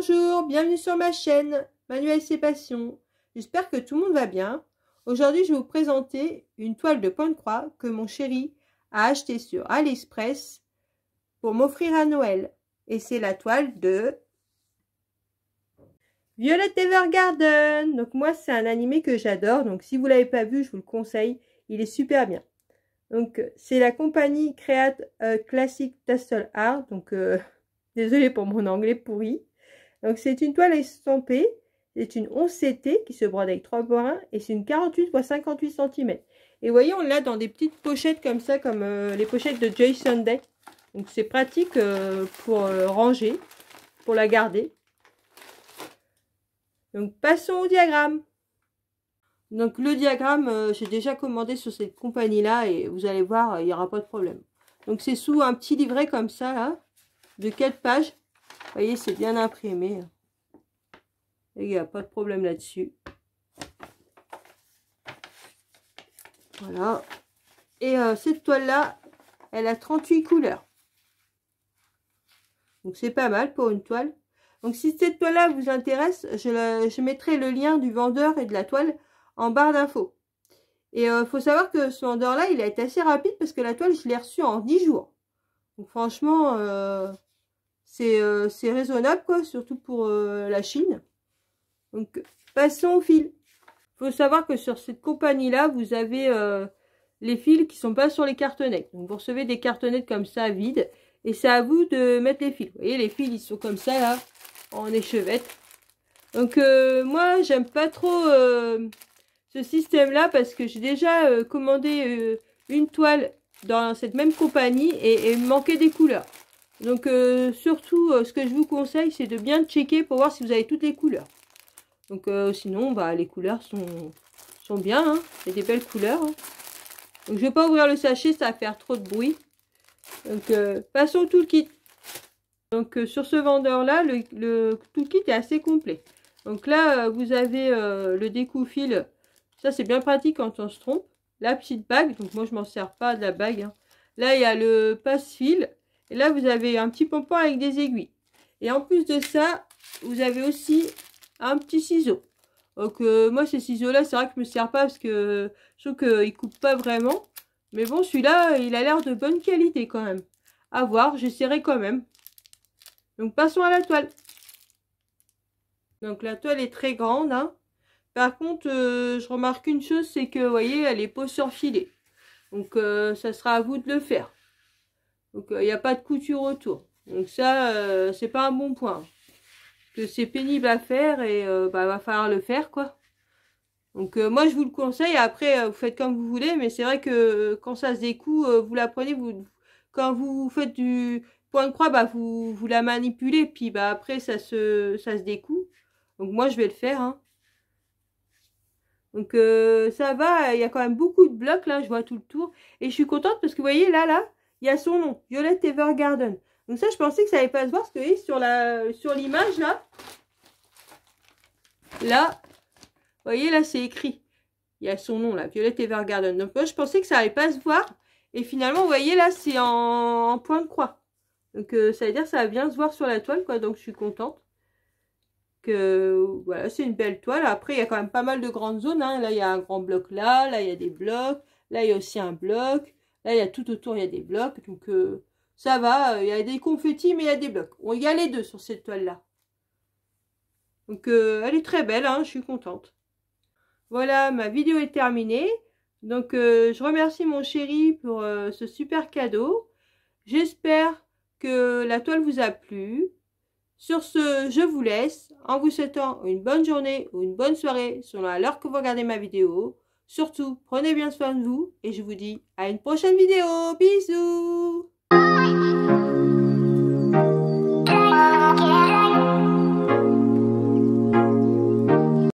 Bonjour, bienvenue sur ma chaîne Manuel C'est Passion. J'espère que tout le monde va bien. Aujourd'hui, je vais vous présenter une toile de point de croix que mon chéri a acheté sur AliExpress pour m'offrir à Noël. Et c'est la toile de Violet Evergarden. Donc moi, c'est un animé que j'adore. Donc si vous l'avez pas vu, je vous le conseille. Il est super bien. Donc c'est la compagnie Create Classic Tassel Art. Donc désolé pour mon anglais pourri. Donc c'est une toile estampée, c'est une 11 CT qui se brode avec 3 brins et c'est une 48 x 58 cm. Et vous voyez, on l'a dans des petites pochettes comme ça, comme les pochettes de Jason Day. Donc c'est pratique pour ranger, pour la garder. Donc passons au diagramme. Donc le diagramme, j'ai déjà commandé sur cette compagnie-là et vous allez voir, il n'y aura pas de problème. Donc c'est sous un petit livret comme ça, là, de 4 pages. Vous voyez, c'est bien imprimé. Et il n'y a pas de problème là-dessus. Voilà. Et cette toile-là, elle a 38 couleurs. Donc c'est pas mal pour une toile. Donc si cette toile-là vous intéresse, je mettrai le lien du vendeur et de la toile en barre d'infos. Et faut savoir que ce vendeur-là, il a été assez rapide parce que la toile, je l'ai reçue en 10 jours. Donc franchement... c'est raisonnable, quoi, surtout pour la Chine. Donc, passons au fil. Il faut savoir que sur cette compagnie-là, vous avez les fils qui sont pas sur les cartonnettes. Donc, vous recevez des cartonnettes comme ça, vides. Et c'est à vous de mettre les fils. Vous voyez, les fils, ils sont comme ça, là, en échevette. Donc, moi, j'aime pas trop ce système-là parce que j'ai déjà commandé une toile dans cette même compagnie et il me manquait des couleurs. Donc surtout ce que je vous conseille c'est de bien checker pour voir si vous avez toutes les couleurs. Donc sinon bah les couleurs sont bien, hein. C'est des belles couleurs. Hein. Donc je vais pas ouvrir le sachet, ça va faire trop de bruit. Donc passons au toolkit. Donc sur ce vendeur là, le toolkit est assez complet. Donc là vous avez le découpe-fil, ça c'est bien pratique quand on se trompe. La petite bague, donc moi je m'en sers pas de la bague. Hein. Là il y a le passe-fil. Et là, vous avez un petit pompon avec des aiguilles. Et en plus de ça, vous avez aussi un petit ciseau. Donc, moi, ces ciseaux-là, c'est vrai que je ne me sers pas parce que je trouve qu'ils ne coupent pas vraiment. Mais bon, celui-là, il a l'air de bonne qualité quand même. À voir, j'essaierai quand même. Donc, passons à la toile. Donc, la toile est très grande. Hein. Par contre, je remarque une chose, c'est que, vous voyez, elle est pas surfilée. Donc, ça sera à vous de le faire. Donc, il n'y a pas de couture autour. Donc, ça, c'est pas un bon point. Que c'est pénible à faire et bah, va falloir le faire, quoi. Donc, moi, je vous le conseille. Après, vous faites comme vous voulez. Mais c'est vrai que quand ça se découd, vous la prenez. Quand vous faites du point de croix, bah, vous la manipulez. Puis, bah, après, ça se découd. Donc, moi, je vais le faire. Hein. Donc, ça va. Il y a quand même beaucoup de blocs, là. Je vois tout le tour. Et je suis contente parce que, vous voyez, là, il y a son nom, Violet Evergarden. Donc ça, je pensais que ça allait pas se voir, parce que vous voyez, sur l'image, là, vous voyez, là, c'est écrit. Il y a son nom, là, Violet Evergarden. Donc moi, je pensais que ça allait pas se voir. Et finalement, vous voyez, là, c'est en point de croix. Donc ça veut dire que ça va bien se voir sur la toile, quoi. Donc je suis contente. Que voilà, c'est une belle toile. Après, il y a quand même pas mal de grandes zones. Hein. Là, il y a un grand bloc là. Là, il y a des blocs. Là, il y a aussi un bloc. Là, il y a tout autour, il y a des blocs. Donc, ça va. Il y a des confettis, mais il y a des blocs. Bon, il y a les deux sur cette toile-là. Donc, elle est très belle. Hein, je suis contente. Voilà, ma vidéo est terminée. Donc, je remercie mon chéri pour ce super cadeau. J'espère que la toile vous a plu. Sur ce, je vous laisse en vous souhaitant une bonne journée ou une bonne soirée selon l'heure que vous regardez ma vidéo. Surtout, prenez bien soin de vous et je vous dis à une prochaine vidéo. Bisous!